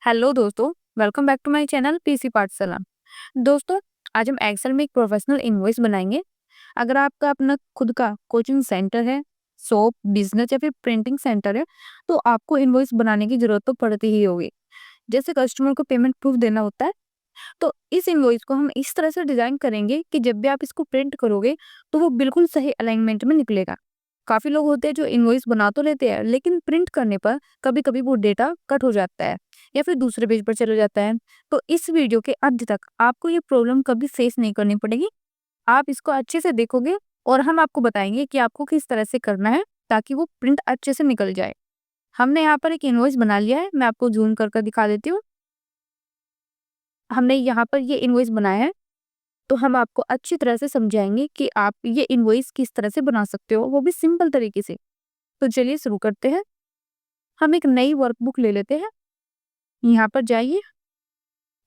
Hello दोस्तों, welcome back to my channel PC Pathshala. दोस्तों, आज हम एक्सेल में एक प्रोफेशनल इनवॉइस बनाएंगे। अगर आपका अपना खुद का कोचिंग सेंटर है, शॉप, बिजनेस या फिर प्रिंटिंग सेंटर है, तो आपको इनवॉइस बनाने की जरूरत तो पड़ती ही होगी। जैसे कस्टमर को पेमेंट प्रूफ देना होता है, तो इस इनवॉइस को हम इस तरह से डिजाइन करेंगे कि जब भी आप इसको प्रिंट करोगे तो वो बिल्कुल सही अलाइनमेंट में निकलेगा। काफी लोग होते हैं जो इनवॉइस बना तो लेते हैं, लेकिन प्रिंट करने पर कभी कभी वो डेटा कट हो जाता है या फिर दूसरे पेज पर चले जाता है। तो इस वीडियो के अंत तक आपको ये प्रॉब्लम कभी फेस नहीं करनी पड़ेगी। आप इसको अच्छे से देखोगे और हम आपको बताएंगे कि आपको किस तरह से करना है ताकि वो प्रिंट अच्छे से निकल जाए। हमने यहाँ पर एक इनवॉइस बना लिया है, मैं आपको जूम कर दिखा देती हूँ। हमने यहाँ पर ये इनवॉइस बनाया है, तो हम आपको अच्छी तरह से समझाएंगे कि आप ये इनवॉइस किस तरह से बना सकते हो, वो भी सिंपल तरीके से। तो चलिए शुरू करते हैं। हम एक नई वर्कबुक ले लेते हैं। यहाँ पर जाइए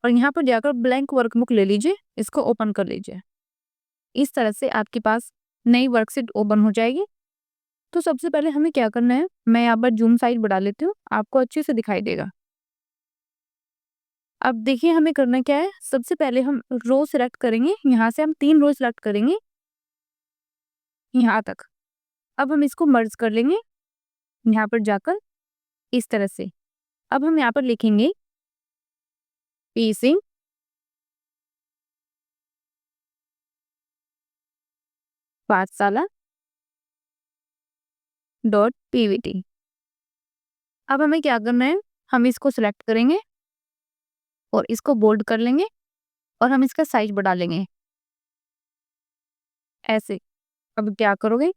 और यहाँ पर जाकर ब्लैंक वर्कबुक ले लीजिए, इसको ओपन कर लीजिए। इस तरह से आपके पास नई वर्कशीट ओपन हो जाएगी। तो सबसे पहले हमें क्या करना है, मैं यहाँ पर जूम साइज बढ़ा लेती हूँ, आपको अच्छे से दिखाई देगा। अब देखिए हमें करना क्या है, सबसे पहले हम रो सिलेक्ट करेंगे। यहाँ से हम 3 रो सिलेक्ट करेंगे यहाँ तक। अब हम इसको मर्ज कर लेंगे यहाँ पर जाकर इस तरह से। अब हम यहाँ पर लिखेंगे पीसिंग पाठशाला .pvt। अब हमें क्या करना है, हम इसको सिलेक्ट करेंगे और इसको बोल्ड कर लेंगे और हम इसका साइज बढ़ा लेंगे ऐसे। अब क्या करोगे,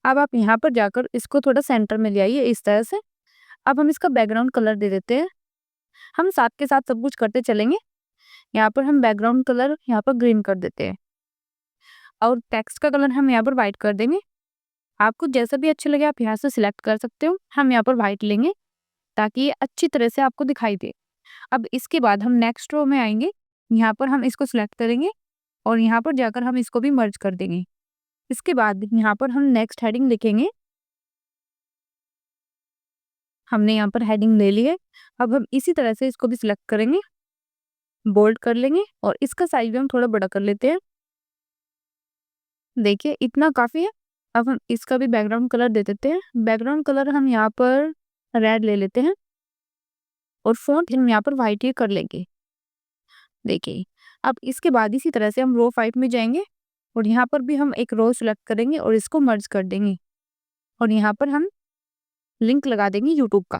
अब आप यहाँ पर जाकर इसको थोड़ा सेंटर में ले आइए इस तरह से। अब हम इसका बैकग्राउंड कलर दे देते हैं। हम साथ के साथ सब कुछ करते चलेंगे। यहाँ पर हम बैकग्राउंड कलर यहाँ पर ग्रीन कर देते हैं और टेक्स्ट का कलर हम यहाँ पर व्हाइट कर देंगे। आपको जैसा भी अच्छा लगे आप यहाँ से सिलेक्ट कर सकते हो। हम यहाँ पर व्हाइट लेंगे ताकि ये अच्छी तरह से आपको दिखाई दे। अब इसके बाद हम नेक्स्ट रो में आएंगे। यहाँ पर हम इसको सिलेक्ट करेंगे और यहाँ पर जाकर हम इसको भी मर्ज कर देंगे। इसके बाद यहाँ पर हम नेक्स्ट हेडिंग लिखेंगे। हमने यहाँ पर हेडिंग ले ली है। अब हम इसी तरह से इसको भी सिलेक्ट करेंगे, बोल्ड कर लेंगे और इसका साइज भी हम थोड़ा बड़ा कर लेते हैं। देखिए इतना काफी है। अब हम इसका भी बैकग्राउंड कलर दे देते हैं। बैकग्राउंड कलर हम यहाँ पर रेड ले लेते हैं और फ़ॉन्ट हम यहाँ पर व्हाइट ही कर लेंगे। देखिए अब इसके बाद इसी तरह से हम रो 5 में जाएंगे और यहाँ पर भी हम एक रो सिलेक्ट करेंगे और इसको मर्ज कर देंगे और यहाँ पर हम लिंक लगा देंगे यूट्यूब का।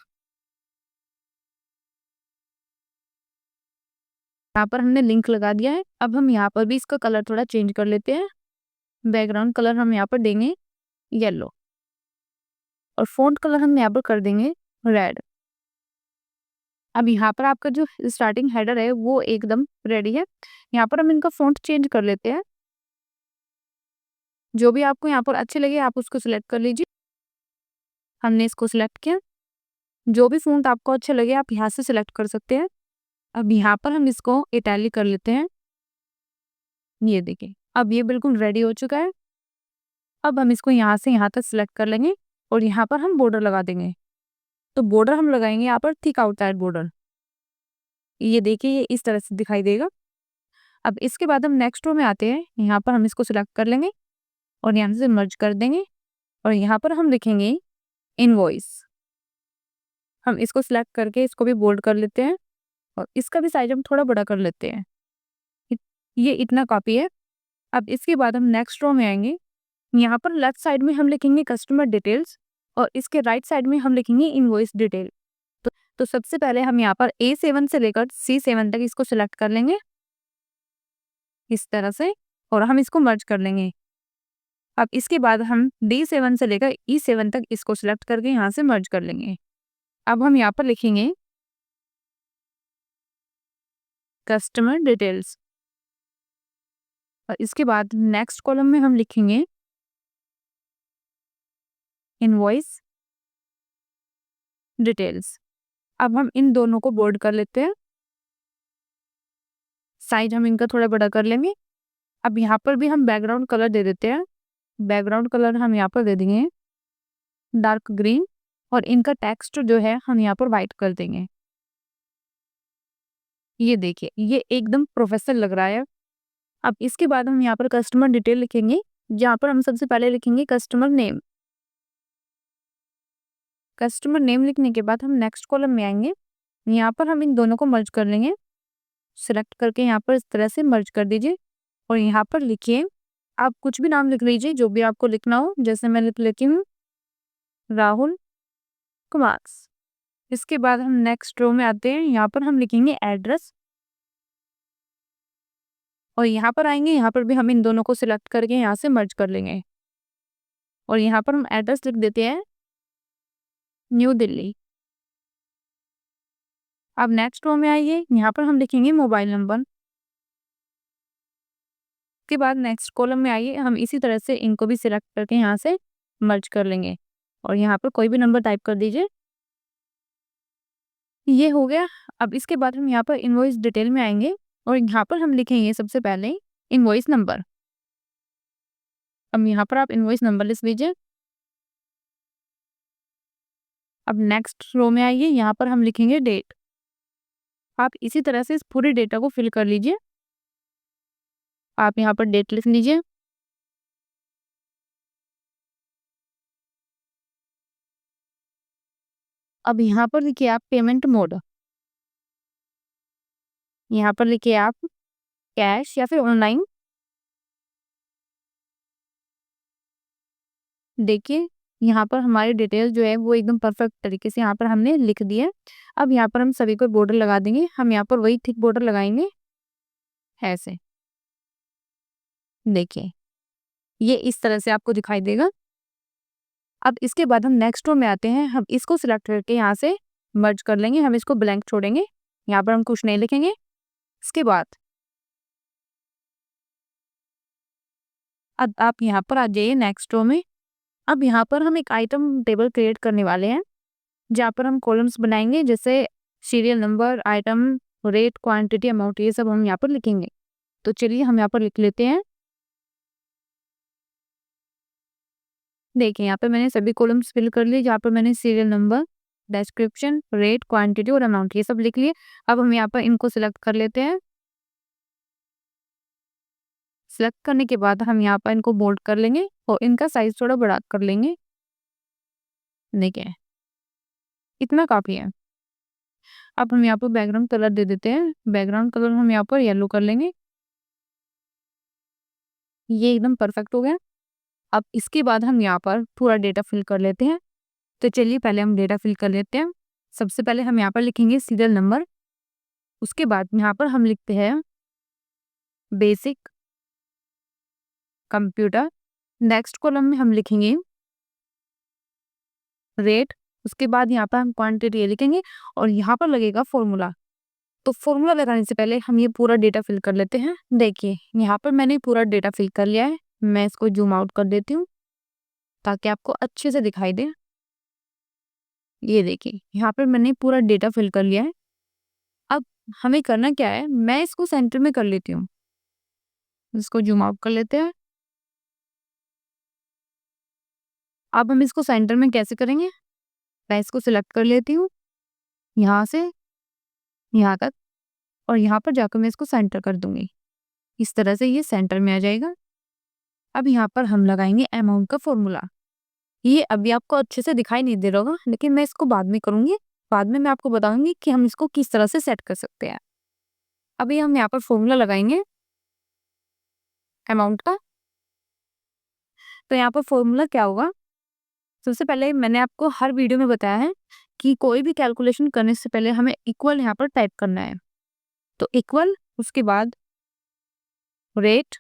यहाँ पर हमने लिंक लगा दिया है। अब हम यहाँ पर भी इसका कलर थोड़ा चेंज कर लेते हैं। बैकग्राउंड कलर हम यहाँ पर देंगे येलो और फ़ॉन्ट कलर हम यहाँ पर कर देंगे रेड। अब यहाँ पर आपका जो स्टार्टिंग हेडर है वो एकदम रेडी है। यहाँ पर हम इनका फ़ॉन्ट चेंज कर लेते हैं। जो भी आपको यहाँ पर अच्छे लगे आप उसको सिलेक्ट कर लीजिए। हमने इसको सिलेक्ट किया। जो भी फ़ॉन्ट आपको अच्छे लगे आप यहाँ से सिलेक्ट कर सकते हैं। अब यहाँ पर हम इसको इटैलिक कर लेते हैं। ये देखिए अब ये बिल्कुल रेडी हो चुका है। अब हम इसको यहाँ से यहाँ तक सिलेक्ट कर लेंगे और यहाँ पर हम बॉर्डर लगा देंगे। तो बॉर्डर हम लगाएंगे यहाँ पर थिक आउटसाइड बॉर्डर। ये देखिए ये इस तरह से दिखाई देगा। अब इसके बाद हम नेक्स्ट रो में आते हैं। यहाँ पर हम इसको सिलेक्ट कर लेंगे और यहाँ से मर्ज कर देंगे और यहाँ पर हम लिखेंगे इनवॉइस। हम इसको सिलेक्ट करके इसको भी बोल्ड कर लेते हैं और इसका भी साइज हम थोड़ा बड़ा कर लेते हैं। ये इतना काफ़ी है। अब इसके बाद हम नेक्स्ट रो में आएंगे। यहाँ पर लेफ्ट साइड में हम लिखेंगे कस्टमर डिटेल्स और इसके राइट साइड में हम लिखेंगे इनवॉइस डिटेल। तो सबसे पहले हम यहाँ पर A7 से लेकर C7 तक इसको सिलेक्ट कर लेंगे इस तरह से और हम इसको मर्ज कर लेंगे। अब इसके बाद हम D7 से लेकर E7 तक इसको सिलेक्ट करके यहाँ से मर्ज कर लेंगे। अब हम यहाँ पर लिखेंगे कस्टमर डिटेल्स और इसके बाद नेक्स्ट कॉलम में हम लिखेंगे इनवॉइस डिटेल्स। अब हम इन दोनों को बोल्ड कर लेते हैं। साइज हम इनका थोड़ा बड़ा कर लेंगे। अब यहाँ पर भी हम बैकग्राउंड कलर दे देते हैं। बैकग्राउंड कलर हम यहाँ पर दे देंगे डार्क ग्रीन और इनका टेक्स्ट जो है हम यहाँ पर व्हाइट कर देंगे। ये देखिए, ये एकदम प्रोफेशनल लग रहा है। अब इसके बाद हम यहाँ पर कस्टमर डिटेल लिखेंगे, जहाँ पर हम सबसे पहले लिखेंगे कस्टमर नेम। कस्टमर नेम लिखने के बाद हम नेक्स्ट कॉलम में आएँगे, यहाँ पर हम इन दोनों को मर्ज कर लेंगे। सेलेक्ट करके यहाँ पर इस तरह से मर्ज कर दीजिए और यहाँ पर लिखिए, आप कुछ भी नाम लिख लीजिए, जो भी आपको लिखना हो। जैसे मैं लिख लेती हूँ राहुल कुमार। इसके बाद हम नेक्स्ट रो में आते हैं, यहाँ पर हम लिखेंगे एड्रेस और यहाँ पर आएँगे, यहाँ पर भी हम इन दोनों को सिलेक्ट करके यहाँ से मर्ज कर लेंगे और यहाँ पर हम एड्रेस लिख देते हैं न्यू दिल्ली। अब नेक्स्ट रो में आइए, यहाँ पर हम लिखेंगे मोबाइल नंबर। उसके बाद नेक्स्ट कॉलम में आइए, हम इसी तरह से इनको भी सिलेक्ट करके यहाँ से मर्ज कर लेंगे और यहाँ पर कोई भी नंबर टाइप कर दीजिए। ये हो गया। अब इसके बाद हम यहाँ पर इनवॉइस डिटेल में आएंगे और यहाँ पर हम लिखेंगे सबसे पहले इनवॉइस नंबर। अब यहाँ पर आप इनवॉइस नंबर लिख लीजिए। अब नेक्स्ट रो में आइए, यहाँ पर हम लिखेंगे डेट। आप इसी तरह से इस पूरे डेटा को फिल कर लीजिए। आप यहाँ पर डेट लिख लीजिए। अब यहाँ पर लिखिए आप पेमेंट मोड। यहाँ पर लिखिए आप कैश या फिर ऑनलाइन। देखिए, यहाँ पर हमारी डिटेल जो है वो एकदम परफेक्ट तरीके से यहाँ पर हमने लिख दी है। अब यहाँ पर हम सभी को बॉर्डर लगा देंगे। हम यहाँ पर वही थिक बॉर्डर लगाएंगे ऐसे। देखिए, ये इस तरह से आपको दिखाई देगा। अब इसके बाद हम नेक्स्ट रो में आते हैं, हम इसको सिलेक्ट करके यहाँ से मर्ज कर लेंगे। हम इसको ब्लैंक छोड़ेंगे, यहाँ पर हम कुछ नहीं लिखेंगे। इसके बाद अब आप यहाँ पर आ जाइए नेक्स्ट रो में। अब यहाँ पर हम एक आइटम टेबल क्रिएट करने वाले हैं, जहाँ पर हम कॉलम्स बनाएंगे, जैसे serial number, item, rate, quantity, amount, ये सब हम यहाँ पर लिखेंगे। तो चलिए हम यहाँ पर लिख लेते हैं। देखिए, यहाँ पे मैंने सभी कॉलम्स फिल कर लिए, जहाँ पर मैंने serial number, description, rate, quantity और अमाउंट ये सब लिख लिए। अब हम यहाँ पर इनको सिलेक्ट कर लेते हैं। सिलेक्ट करने के बाद हम यहाँ पर इनको बोल्ड कर लेंगे और इनका साइज थोड़ा बड़ा कर लेंगे। देखिए, इतना काफ़ी है। अब हम यहाँ पर बैकग्राउंड कलर दे देते हैं। बैकग्राउंड कलर हम यहाँ पर येलो कर लेंगे। ये एकदम परफेक्ट हो गया। अब इसके बाद हम यहाँ पर पूरा डेटा फिल कर लेते हैं। तो चलिए पहले हम डेटा फिल कर लेते हैं। सबसे पहले हम यहाँ पर लिखेंगे सीरियल नंबर। उसके बाद यहाँ पर हम लिखते हैं बेसिक कंप्यूटर। नेक्स्ट कॉलम में हम लिखेंगे रेट। उसके बाद यहाँ पर हम क्वांटिटी ये लिखेंगे और यहाँ पर लगेगा फॉर्मूला। तो फॉर्मूला लगाने से पहले हम ये पूरा डेटा फिल कर लेते हैं। देखिए, यहाँ पर मैंने पूरा डेटा फिल कर लिया है। मैं इसको जूम आउट कर देती हूँ ताकि आपको अच्छे से दिखाई दे। ये देखिए, यहाँ पर मैंने पूरा डेटा फिल कर लिया है। अब हमें करना क्या है, मैं इसको सेंटर में कर लेती हूँ। इसको जूम आउट कर लेते हैं। अब हम इसको सेंटर में कैसे करेंगे, मैं इसको सिलेक्ट कर लेती हूँ यहाँ से यहाँ तक और यहाँ पर जाकर मैं इसको सेंटर कर दूंगी। इस तरह से ये सेंटर में आ जाएगा। अब यहाँ पर हम लगाएंगे अमाउंट का फॉर्मूला। ये अभी आपको अच्छे से दिखाई नहीं दे रहा होगा, लेकिन मैं इसको बाद में करूंगी। बाद में मैं आपको बताऊंगी कि हम इसको किस तरह से सेट कर सकते हैं। अभी हम यहाँ पर फॉर्मूला लगाएंगे अमाउंट का। तो यहाँ पर फॉर्मूला क्या होगा, सबसे पहले मैंने आपको हर वीडियो में बताया है कि कोई भी कैलकुलेशन करने से पहले हमें इक्वल यहाँ पर टाइप करना है। तो इक्वल, उसके बाद रेट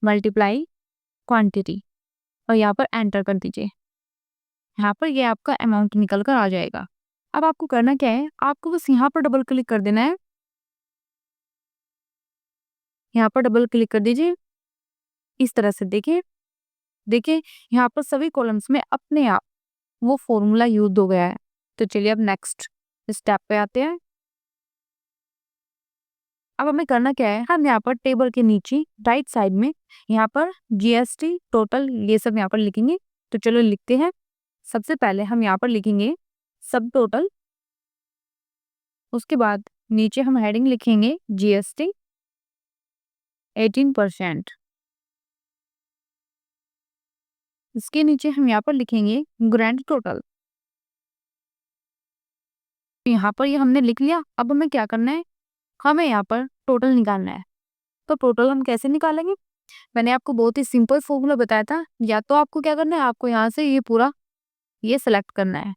मल्टीप्लाई क्वांटिटी और यहाँ पर एंटर कर दीजिए। यहाँ पर ये आपका अमाउंट निकल कर आ जाएगा। अब आपको करना क्या है, आपको बस यहाँ पर डबल क्लिक कर देना है। यहाँ पर डबल क्लिक कर दीजिए। इस तरह से देखिए, देखिए यहाँ पर सभी कॉलम्स में अपने आप वो फॉर्मूला यूज हो गया है। तो चलिए अब नेक्स्ट स्टेप पे आते हैं। अब हमें करना क्या है, हम यहाँ पर टेबल के नीचे राइट साइड में यहाँ पर जीएसटी टोटल ये सब यहाँ पर लिखेंगे। तो चलो लिखते हैं। सबसे पहले हम यहाँ पर लिखेंगे सब टोटल। उसके बाद नीचे हम हेडिंग लिखेंगे जीएसटी 18%। इसके नीचे हम यहाँ पर लिखेंगे ग्रैंड टोटल। यहाँ पर ये हमने लिख लिया। अब हमें क्या करना है, हमें यहाँ पर टोटल निकालना है। तो टोटल हम कैसे निकालेंगे, मैंने आपको बहुत ही सिंपल फॉर्मूला बताया था। या तो आपको क्या करना है, आपको यहाँ से ये पूरा ये सेलेक्ट करना है,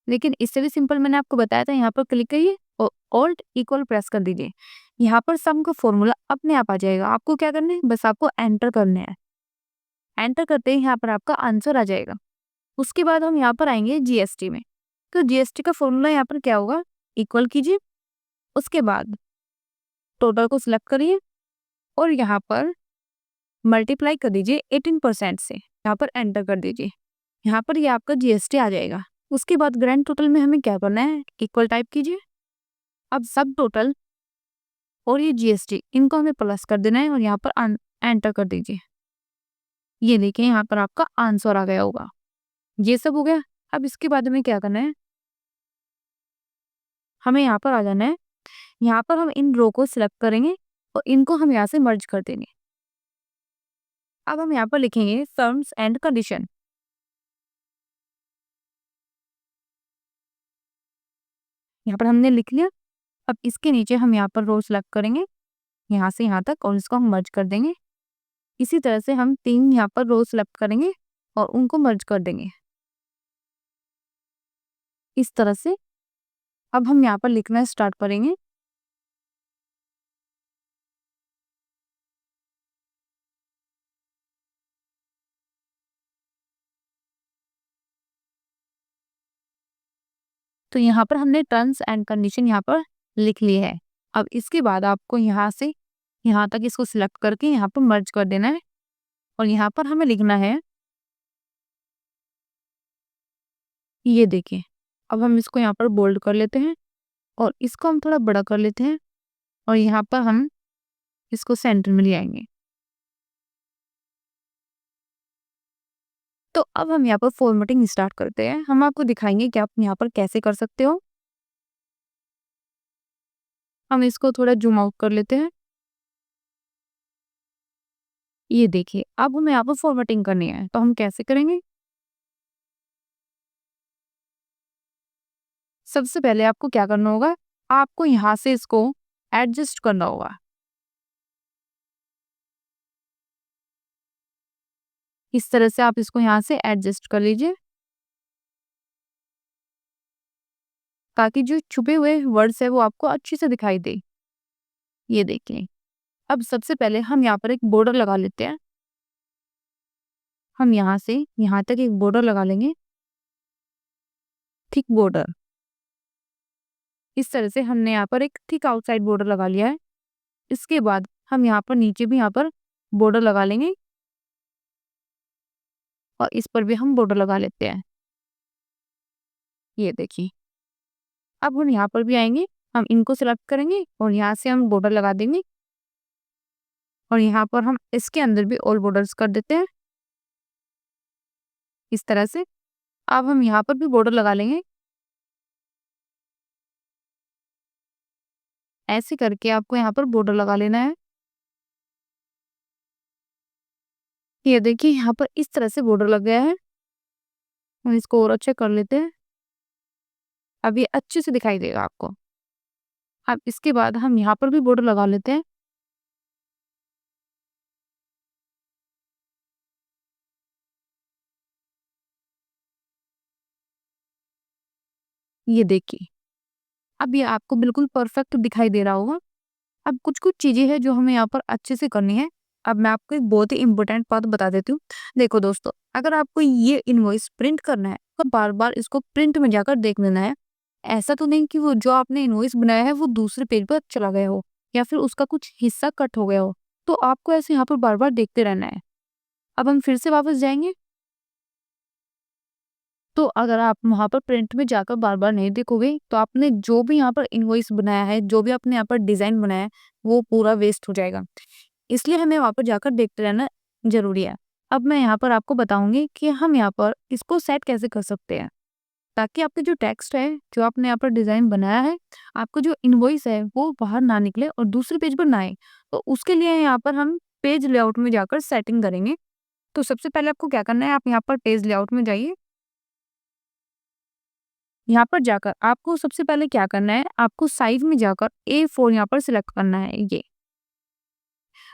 लेकिन इससे भी सिंपल मैंने आपको बताया था। यहाँ पर क्लिक करिए और ऑल्ट इक्वल प्रेस कर दीजिए। यहाँ पर सम का फॉर्मूला अपने आप आ जाएगा। आपको क्या करना है, बस आपको एंटर करना है। एंटर करते ही यहाँ पर आपका आंसर आ जाएगा। उसके बाद हम यहाँ पर आएंगे जीएसटी में। तो जीएसटी का फॉर्मूला यहाँ पर क्या होगा, इक्वल कीजिए, उसके बाद टोटल को सिलेक्ट करिए और यहाँ पर मल्टीप्लाई कर दीजिए 18% से। यहाँ पर एंटर कर दीजिए। यहाँ पर ये आपका जीएसटी आ जाएगा। उसके बाद ग्रैंड टोटल में हमें क्या करना है, इक्वल टाइप कीजिए। अब सब टोटल और ये जीएसटी इनको हमें प्लस कर देना है और यहाँ पर एंटर कर दीजिए। ये देखिए यहाँ पर आपका आंसर आ गया होगा। ये सब हो गया। अब इसके बाद हमें क्या करना है, हमें यहाँ पर आ जाना है। यहाँ पर हम इन रो को सिलेक्ट करेंगे और इनको हम यहाँ से मर्ज कर देंगे। अब हम यहाँ पर लिखेंगे टर्म्स एंड कंडीशन। यहाँ पर हमने लिख लिया। अब इसके नीचे हम यहाँ पर रो सिलेक्ट करेंगे, यहाँ से यहाँ तक, और इसको हम मर्ज कर देंगे। इसी तरह से हम 3 यहाँ पर रो सिलेक्ट करेंगे और उनको मर्ज कर देंगे इस तरह से। अब हम यहाँ पर लिखना स्टार्ट करेंगे। तो यहाँ पर हमने टर्म्स एंड कंडीशन यहाँ पर लिख ली है। अब इसके बाद आपको यहाँ से यहाँ तक इसको सिलेक्ट करके यहाँ पर मर्ज कर देना है और यहाँ पर हमें लिखना है, ये देखिए। अब हम इसको यहाँ पर बोल्ड कर लेते हैं और इसको हम थोड़ा बड़ा कर लेते हैं और यहाँ पर हम इसको सेंटर में ले आएंगे। तो अब हम यहाँ पर फॉर्मेटिंग स्टार्ट करते हैं। हम आपको दिखाएंगे कि आप यहाँ पर कैसे कर सकते हो। हम इसको थोड़ा जूम आउट कर लेते हैं। ये देखिए, अब हमें यहाँ पर फॉर्मेटिंग करनी है, तो हम कैसे करेंगे। सबसे पहले आपको क्या करना होगा, आपको यहाँ से इसको एडजस्ट करना होगा। इस तरह से आप इसको यहाँ से एडजस्ट कर लीजिए ताकि जो छुपे हुए वर्ड्स है वो आपको अच्छे से दिखाई दे। ये देखिए। अब सबसे पहले हम यहाँ पर एक बॉर्डर लगा लेते हैं। हम यहाँ से यहाँ तक एक बॉर्डर लगा लेंगे, थिक बॉर्डर। इस तरह से हमने यहाँ पर एक थिक आउटसाइड बॉर्डर लगा लिया है। इसके बाद हम यहाँ पर नीचे भी यहाँ पर बॉर्डर लगा लेंगे और इस पर भी हम बॉर्डर लगा लेते हैं। ये देखिए। अब हम यहाँ पर भी आएंगे, हम इनको सिलेक्ट करेंगे और यहाँ से हम बॉर्डर लगा देंगे और यहाँ पर हम इसके अंदर भी ऑल बॉर्डर्स कर देते हैं इस तरह से। अब हम यहाँ पर भी बॉर्डर लगा लेंगे। ऐसे करके आपको यहाँ पर बॉर्डर लगा लेना है। ये देखिए, यहाँ पर इस तरह से बॉर्डर लग गया है। हम इसको और अच्छे कर लेते हैं। अब ये अच्छे से दिखाई देगा आपको। अब इसके बाद हम यहाँ पर भी बॉर्डर लगा लेते हैं। ये देखिए, अब ये आपको बिल्कुल परफेक्ट दिखाई दे रहा होगा। अब कुछ कुछ चीजें हैं जो हमें यहाँ पर अच्छे से करनी है। अब मैं आपको एक बहुत ही इंपॉर्टेंट बात बता देती हूँ। देखो दोस्तों, अगर आपको ये इनवॉइस प्रिंट करना है तो बार बार इसको प्रिंट में जाकर देख लेना है। ऐसा तो नहीं कि वो जो आपने इनवॉइस बनाया है वो दूसरे पेज पर चला गया हो या फिर उसका कुछ हिस्सा कट हो गया हो। तो आपको ऐसे यहाँ पर बार बार देखते रहना है। अब हम फिर से वापस जाएंगे। तो अगर आप वहाँ पर प्रिंट में जाकर बार-बार नहीं देखोगे, तो आपने जो भी यहाँ पर इनवॉइस बनाया है, जो भी आपने यहाँ पर डिज़ाइन बनाया है, वो पूरा वेस्ट हो जाएगा। इसलिए हमें वहाँ पर जाकर देखते रहना ज़रूरी है। अब मैं यहाँ पर आपको बताऊँगी कि हम यहाँ पर इसको सेट कैसे कर सकते हैं। ताकि आपका जो टेक्स्ट है, जो आपने यहाँ पर डिज़ाइन बनाया है, आपका जो इनवॉइस है वो बाहर ना निकले और दूसरे पेज पर ना आए। तो उसके लिए यहाँ पर हम पेज लेआउट में जाकर सेटिंग करेंगे। तो सबसे पहले आपको क्या करना है, आप यहाँ पर पेज लेआउट में जाइए। यहाँ पर जाकर आपको सबसे पहले क्या करना है, आपको साइज़ में जाकर A4 यहाँ पर सिलेक्ट करना है ये।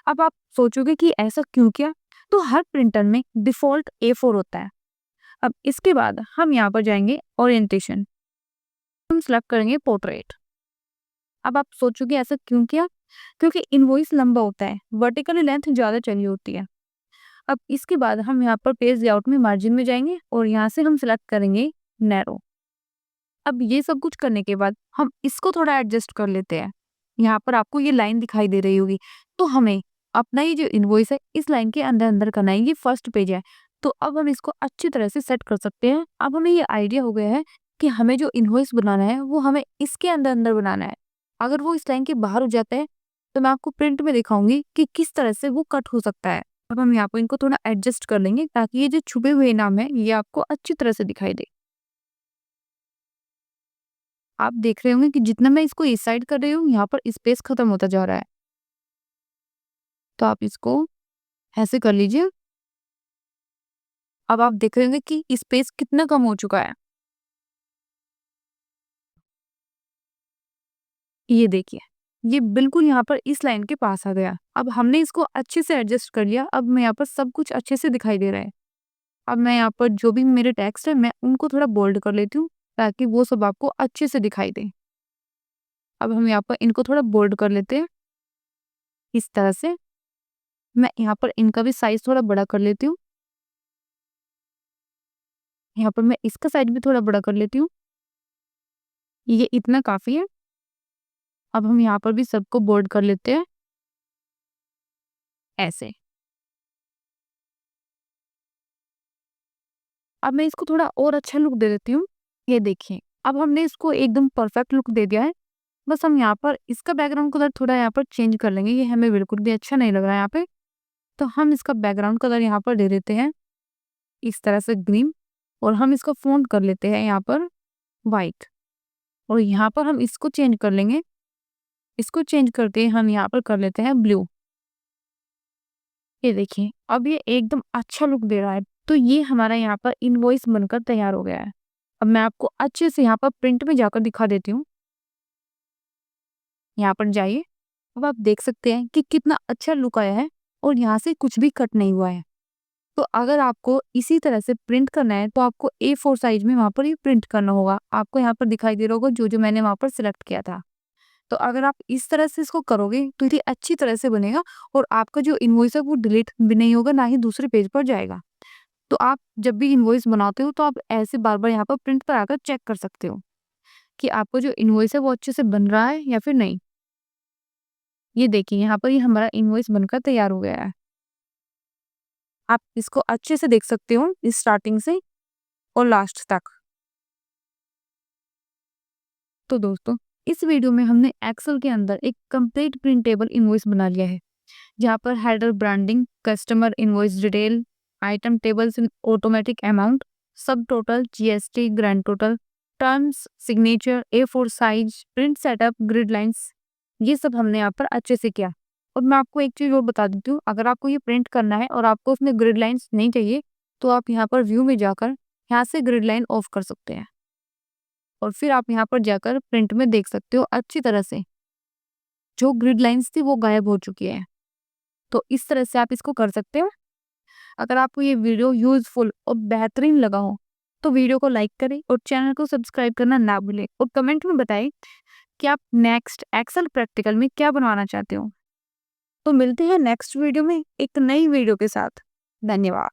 अब आप सोचोगे कि ऐसा क्यों किया? तो हर प्रिंटर में डिफ़ॉल्ट A4 होता है। अब इसके बाद हम यहाँ पर जाएँगे ओरिएंटेशन, हम सिलेक्ट करेंगे पोर्ट्रेट। अब आप सोचोगे ऐसा क्यों किया? क्योंकि इनवॉइस लंबा होता है, वर्टिकली लेंथ ज़्यादा चाहिए होती है। अब इसके बाद हम यहाँ पर पेज लेआउट में मार्जिन में जाएँगे और यहाँ से हम सिलेक्ट करेंगे नैरो। अब ये सब कुछ करने के बाद हम इसको थोड़ा एडजस्ट कर लेते हैं। यहाँ पर आपको ये लाइन दिखाई दे रही होगी, तो हमें अपना ये जो इनवॉइस है इस लाइन के अंदर-अंदर करना है, ये फर्स्ट पेज है। तो अब हम इसको अच्छी तरह से सेट कर सकते हैं। अब हमें ये आइडिया हो गया है कि हमें जो इनवॉइस बनाना है वो हमें इसके अंदर-अंदर बनाना है। अगर वो इस लाइन के बाहर हो जाता है, तो मैं आपको प्रिंट में दिखाऊँगी कि किस तरह से वो कट हो सकता है। अब हम यहाँ पर इनको थोड़ा एडजस्ट कर लेंगे ताकि ये जो छुपे हुए नाम है ये आपको अच्छी तरह से दिखाई दे। आप देख रहे होंगे कि जितना मैं इसको इस साइड कर रही हूँ, यहाँ पर स्पेस खत्म होता जा रहा है। तो आप इसको ऐसे कर लीजिए। अब आप देख रहे होंगे कि स्पेस कितना कम हो चुका है। ये देखिए, ये बिल्कुल यहाँ पर इस लाइन के पास आ गया। अब हमने इसको अच्छे से एडजस्ट कर लिया। अब मैं यहाँ पर सब कुछ अच्छे से दिखाई दे रहा है। अब मैं यहाँ पर जो भी मेरे टेक्स्ट है, मैं उनको थोड़ा बोल्ड कर लेती हूँ, ताकि वो सब आपको अच्छे से दिखाई दे। अब हम यहाँ पर इनको थोड़ा बोल्ड कर लेते हैं, इस तरह से। मैं यहाँ पर इनका भी साइज़ थोड़ा बड़ा कर लेती हूँ। यहाँ पर मैं इसका साइज़ भी थोड़ा बड़ा कर लेती हूँ। ये इतना काफ़ी है। अब हम यहाँ पर भी सबको बोल्ड कर लेते हैं, ऐसे। अब मैं इसको थोड़ा और अच्छा लुक दे देती हूँ। ये देखिए, अब हमने इसको एकदम परफेक्ट लुक दे दिया है। बस हम यहाँ पर इसका बैकग्राउंड कलर थोड़ा यहाँ पर चेंज कर लेंगे, ये हमें बिल्कुल भी अच्छा नहीं लग रहा है यहाँ पे। तो हम इसका बैकग्राउंड कलर यहाँ पर दे देते हैं, इस तरह से ग्रीन, और हम इसका फ़ॉन्ट कर लेते हैं यहाँ पर व्हाइट, और यहाँ पर हम इसको चेंज कर लेंगे। इसको चेंज करके हम यहाँ पर कर लेते हैं ब्लू। ये देखिए, अब ये एकदम अच्छा लुक दे रहा है। तो ये हमारा यहाँ पर इनवॉइस बनकर तैयार हो गया है। अब मैं आपको अच्छे से यहाँ पर प्रिंट में जाकर दिखा देती हूँ। यहाँ पर जाइए। अब आप देख सकते हैं कि कितना अच्छा लुक आया है और यहाँ से कुछ भी कट नहीं हुआ है। तो अगर आपको इसी तरह से प्रिंट करना है, तो आपको A4 साइज में वहाँ पर ये प्रिंट करना होगा। आपको यहाँ पर दिखाई दे रहा होगा जो-जो मैंने वहाँ पर सिलेक्ट किया था। तो अगर आप इस तरह से इसको करोगे, तो ये अच्छी तरह से बनेगा और आपका जो इनवॉइस है वो डिलीट भी नहीं होगा, ना ही दूसरे पेज पर जाएगा। तो आप जब भी इनवॉइस बनाते हो, तो आप ऐसे बार-बार यहाँ पर प्रिंट पर आकर चेक कर सकते हो कि आपका जो इनवॉइस है वो अच्छे से बन रहा है या फिर नहीं। ये देखिए, यहाँ पर ये हमारा इनवॉइस बनकर तैयार हो गया है। आप इसको अच्छे से देख सकते हो स्टार्टिंग से और लास्ट तक। तो दोस्तों, इस वीडियो में हमने एक्सेल के अंदर एक कंप्लीट प्रिंटेबल इनवॉइस बना लिया है, जहाँ पर header branding, customer invoice detail, item tables इन automatic amount, subtotal, GST, grand total, terms, signature, A4 size, print setup, grid lines, ये सब हमने यहाँ पर अच्छे से किया। और मैं आपको एक चीज़ और बता देती हूँ, अगर आपको ये प्रिंट करना है और आपको उसमें ग्रिड लाइंस नहीं चाहिए, तो आप यहाँ पर व्यू में जाकर यहाँ से ग्रिड लाइन ऑफ कर सकते हैं और फिर आप यहाँ पर जाकर प्रिंट में देख सकते हो अच्छी तरह से जो ग्रिड लाइंस थी वो गायब हो चुकी है। तो इस तरह से आप इसको कर सकते हो। अगर आपको ये वीडियो यूजफुल और बेहतरीन लगा हो, तो वीडियो को लाइक करें और चैनल को सब्सक्राइब करना ना भूलें और कमेंट में बताएं कि आप नेक्स्ट एक्सेल प्रैक्टिकल में क्या बनवाना चाहते हो। तो मिलते हैं नेक्स्ट वीडियो में एक नई वीडियो के साथ। धन्यवाद।